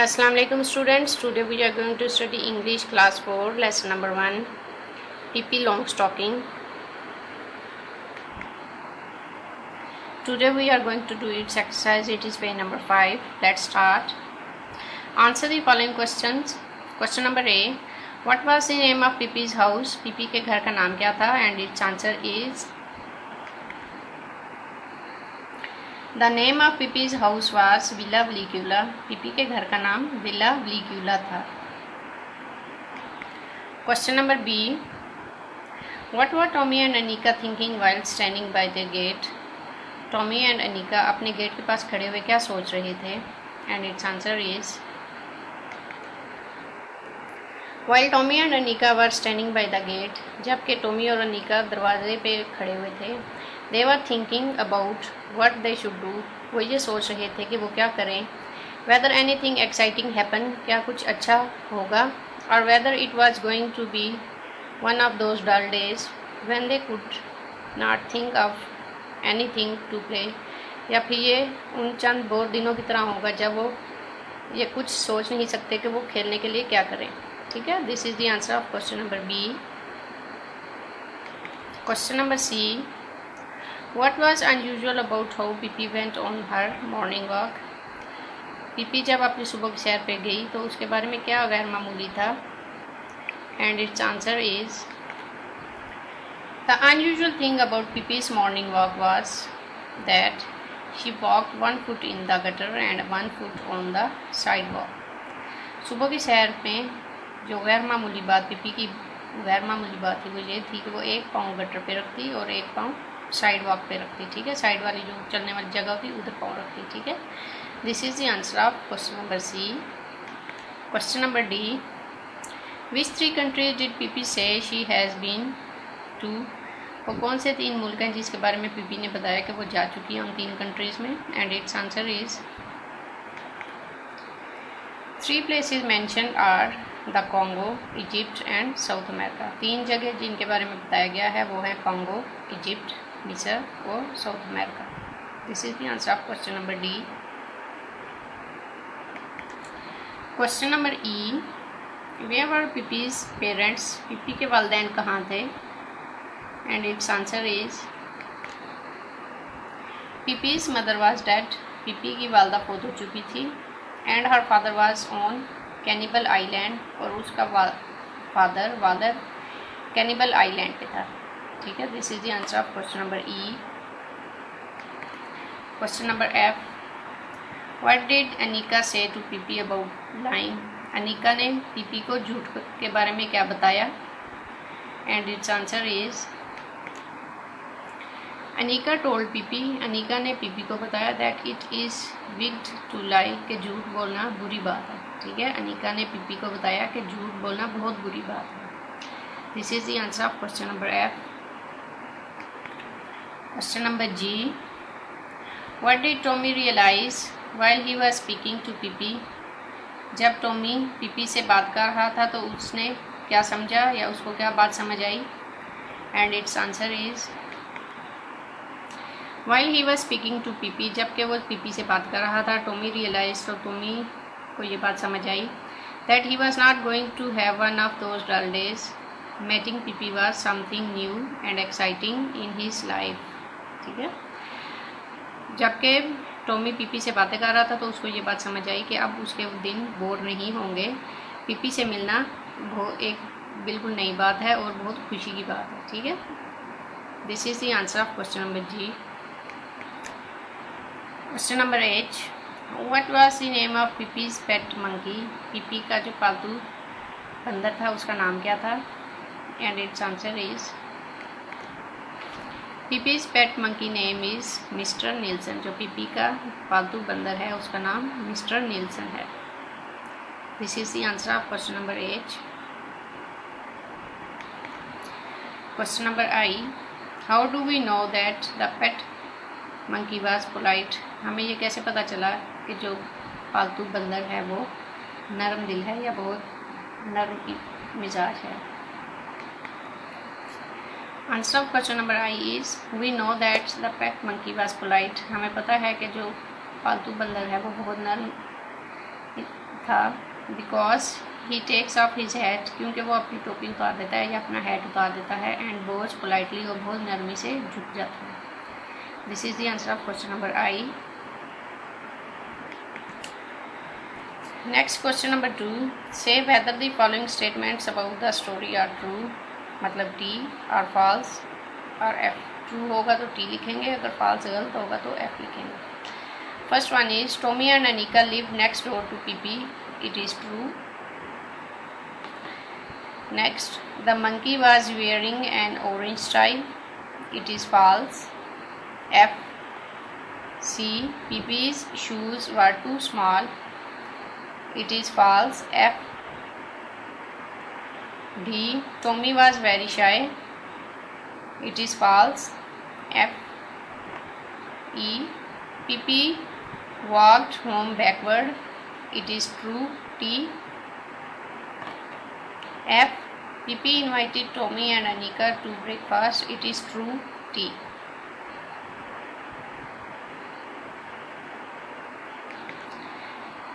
Assalamu alaikum students. Today we are going to study English class 4 lesson number 1 PP long stocking. Today we are going to do its exercise. It is page number 5. Let's start. Answer the following questions. Question number A. What was the name of PP's house? PP के घर का नाम क्या था? And its answer is The name of Pippi's house was Villa Vlicula. पिपी के घर का नाम विला व्लिक्यूला था. Question number B. What were Tommy and Anika thinking while standing by the gate? Tommy and Anika अपने गेट के पास खड़े हुए क्या सोच रहे थे? And its answer is While Tommy and Anika were standing by the gate, जबकि Tommy और अनिका दरवाजे पे खड़े हुए थे, they were thinking about what they should do. वो ये सोच रहे थे कि वो क्या करें. Whether anything exciting happen, क्या कुछ अच्छा होगा, or whether it was going to be one of those dull days when they could not think of anything to play. या फिर ये उन चंद बोर दिनों की तरह होगा जब वो ये कुछ सोच नहीं सकते कि वो खेलने के लिए क्या करें. ठीक है. This is the answer of question number B. Question number C. What was unusual about how Pippi went on her morning walk? Pippi जब अपनी सुबह की सैर पे गई तो उसके बारे में क्या गैर मामूली था? And its answer is The unusual thing about Pippi's morning walk was that she walked one foot in the gutter and one foot on the sidewalk. सुबह की सैर में जो गैर मामूली बात पिपी की गैर मामूली बात थी वो ये थी कि वो एक पाँव गटर पे रखती और एक पाँव साइड वॉक पे रखती. ठीक है. साइड वाली जो चलने वाली जगह होती उधर पाँव रखती. ठीक है. This is the answer of question number C. Question number D. Which 3 countries did Pippi say she has been to? वो कौन से 3 मुल्क हैं जिसके बारे में पीपी ने बताया कि वो जा चुकी है उन 3 कंट्रीज़ में? And its answer is 3 places mentioned are the Congo, Egypt and south America. 3 जगह जिनके बारे में बताया गया है वो है कॉन्गो, इजिप्ट, मिस्र और South America. This is the answer of question number D. Question number E. Where were Pippi's parents? Pippi के वालिदैन कहाँ थे? And its answer is Pippi's mother was dead. Pippi की वालदा फौत हो चुकी थी. And her father was on cannibal island और उसका वादर कैनिबल आइलैंड पे था. ठीक है. This is the answer of question number E. Question number F. What did Anika say to Pippi about lying? Annika ने पीपी को झूठ के बारे में क्या बताया? And its answer is Annika told Pippi. Annika ने पीपी को बताया that it is wicked to lie, कि झूठ बोलना बुरी बात है. ठीक है. अनिका ने पीपी को बताया कि झूठ बोलना बहुत बुरी बात है. This is the answer of question number F. Question number G. What did Tommy realise while he was speaking to Pippi? जब टॉमी पीपी से बात कर रहा था तो उसने क्या समझा या उसको क्या बात समझ आई? And its answer is While he was speaking to PP, जबकि वो पीपी से बात कर रहा था, टॉमी रियलाइज, तो टॉमी को ये बात समझ आई that he was not going to have one of those dull days. Meeting PP was something new and exciting in his life. ठीक है. जबकि टॉमी पीपी से बातें कर रहा था तो उसको ये बात समझ आई कि अब उसके दिन बोर नहीं होंगे. पीपी से मिलना एक बिल्कुल नई बात है और बहुत खुशी की बात है. ठीक है. This is the answer of question number G. Question number H. What was the name of Pippi's pet monkey? Pippi का जो पालतू बंदर था उसका नाम क्या था? And its answer is Pippi's pet monkey name is Mister Nilsson. जो पीपी का पालतू बंदर है उसका नाम मिस्टर नीलसन है. This is the answer of question number H. Question number I. How do we know that the pet monkey was polite? हमें ये कैसे पता चला कि जो पालतू बंदर है वो नरम दिल है या बहुत नरम मिजाज है? Answer of question number I is we know that the pet monkey was polite. हमें पता है कि जो पालतू बंदर है वो बहुत नरम था, because he takes off his hat, क्योंकि वो अपनी टोपी उतार देता है या अपना हैट उतार देता है, एंड बोज पोलाइटली, और बहुत नरमी से झुक जाता है। This is the answer of question number I. Next question number 2, say whether the following statements about the story are true, मतलब टी, और फॉल्स और एफ। ट्रू होगा तो टी लिखेंगे, अगर फॉल्स गलत होगा तो एफ लिखेंगे। First one is Tommy and Annika live next door to Pippi, it is true. Next, the monkey was wearing an orange tie, it is false. F. C. Pippi's shoes were too small, it is false. F. D. Tommy was very shy, it is false. F. E. Pippi walked home backward, it is true. T. F. Pippi invited Tommy and Anika to breakfast, it is true. T.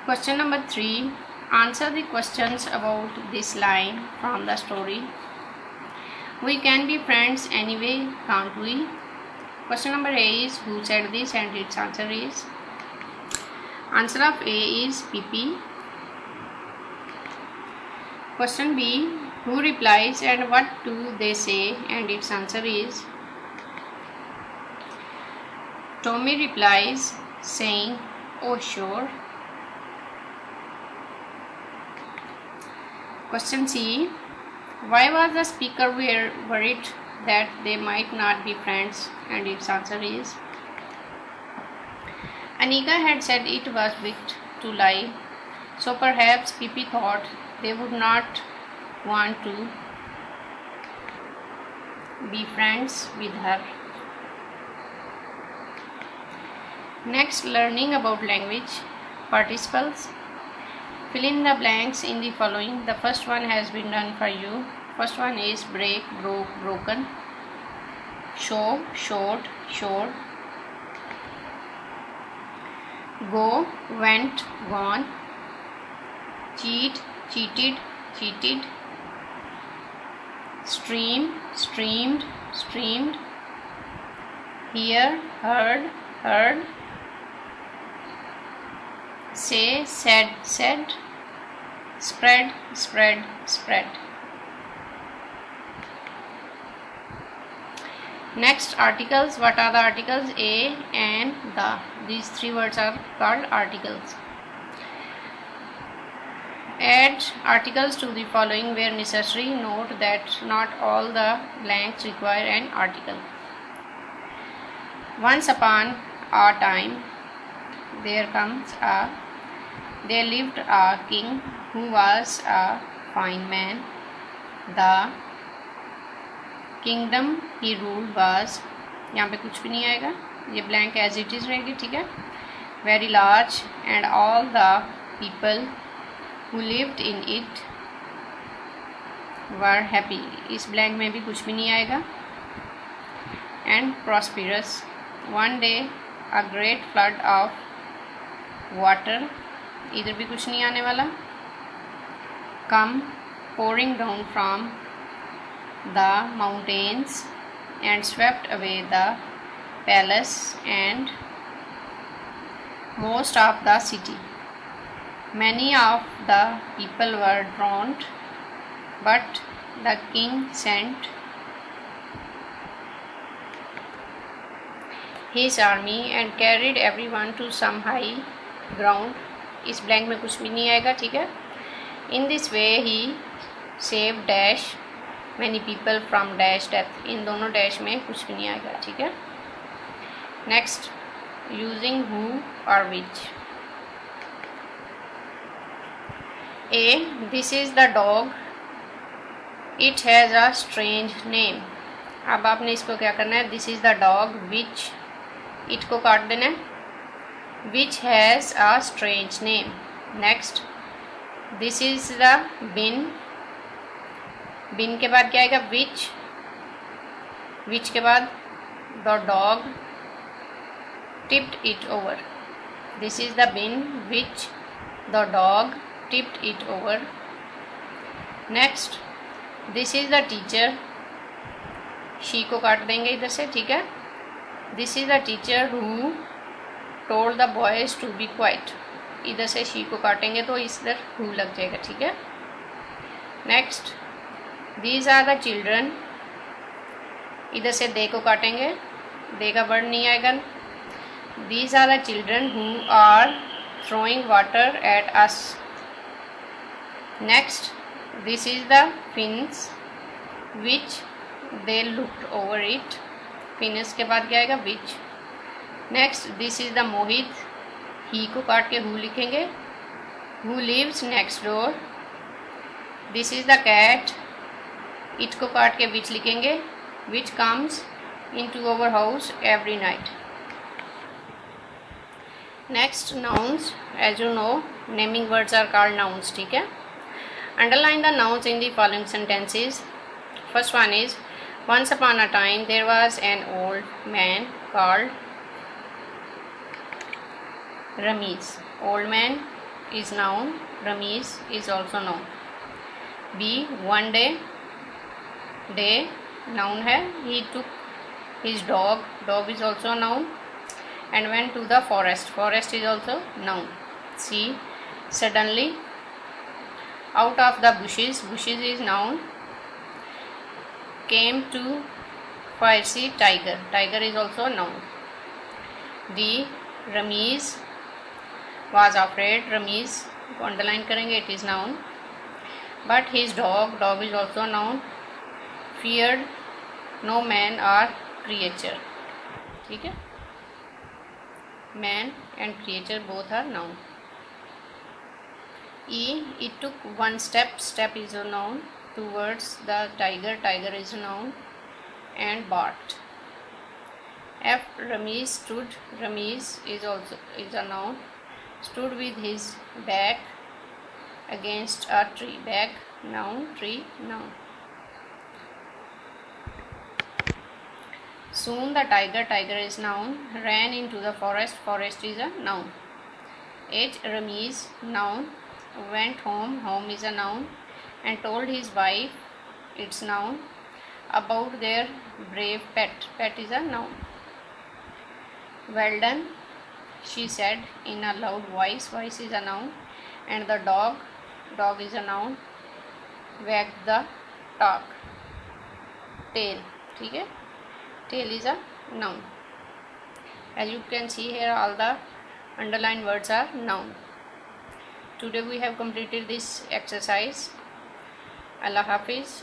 Question number 3, answer the questions about this line from the story. We can be friends anyway, can't we? Question number A is who said this, and its answer is, answer of A is Pippi. Question B, who replies and what do they say, and its answer is, Tommy replies saying, oh sure. Question C, why was the speaker worried that they might not be friends, and its answer is, Anika had said it was bit to lie, so perhaps Pippi thought they would not want to be friends with her. Next, learning about language participles. Fill in the blanks in the following. The first one has been done for you. First one is break, broke, broken. Show, showed, showed. Go, went, gone. Cheat, cheated, cheated. Stream, streamed, streamed. Hear, heard, heard. Say, said, said. Spread, spread, spread. Next, articles. What are the articles? A and the. These three words are called articles. Add articles to the following where necessary. Note that not all the blanks require an article. Once upon a time, there comes a. There lived a king who was a fine man. The kingdom he ruled was, यहाँ पे कुछ भी नहीं आएगा, ये blank as it is रहेगी, ठीक है। Very large, and all the people who lived in it were happy. इस blank में भी कुछ भी नहीं आएगा। And prosperous. One day a great flood of water, इधर भी कुछ नहीं आने वाला, come pouring down from the mountains and swept away the palace and most of the city. Many of the people were drowned, but the king sent his army and carried everyone to some high ground. इस blank में कुछ भी नहीं आएगा, ठीक है। In this way he saved dash many people from dash death. इन दोनों dash में कुछ भी नहीं आएगा, ठीक है। Next, using who or which. A. This is the dog. It has a strange name. अब आपने इसको क्या करना है, this is the dog which, it को काट देना है, which has a strange name. Next, this is the bin, bin के बाद क्या आएगा, विच, विच के बाद the dog tipped it over. This is the bin which the dog tipped it over. Next, this is the teacher. she को काट देंगे इधर से, ठीक है. This is the teacher who told the boys to be quiet. इधर से she को काटेंगे तो इधर who लग जाएगा, ठीक है. Next, these are the children. इधर से they को काटेंगे, they का वर्ड नहीं आएगा. These are the children who are throwing water at us. Next, this is the fins which they looked over it. Finish के बाद क्या आएगा, which. Next, this is the Mohit. He को काट के हु लिखेंगे. Who lives next door. This is the cat. It को काट के विच लिखेंगे. Which comes into our house every night. Next, nouns. As you know, naming words are called nouns, ठीक है. Underline the nouns in the following sentences. First one is, once upon a time there was an old man called Ramesh. Old man is noun, Ramesh is also noun. B, one day. Day noun है. He took his dog. Dog is also noun. And went to the forest. Forest is also noun. C, suddenly. Out of the bushes. Bushes is noun. Came to fierce tiger. Tiger is also noun. D, Ramesh was afraid. Ramesh को underline करेंगे, it is noun. But his dog. Dog is also noun. Feared no man or creature. ठीक है. Man and creature both are noun. E, it took one step. Step is a noun. Towards the tiger. Tiger is a noun. And barked. F, Ramesh stood. Ramesh is also a noun. Stood with his back against a tree. Back noun, tree noun. Soon the tiger. Tiger is noun. Ran into the forest. Forest is a noun. H, Ramesh noun. Went home. Home is a noun. And told his wife, it's noun, about their brave pet. Pet is a noun. Well done, she said in a loud voice. Voice is a noun. And the dog. Dog is a noun. Wagged the tail. ठीक है. Tail is a noun. As you can see here, all the underlined words are noun. Today we have completed this exercise. Allah Hafiz.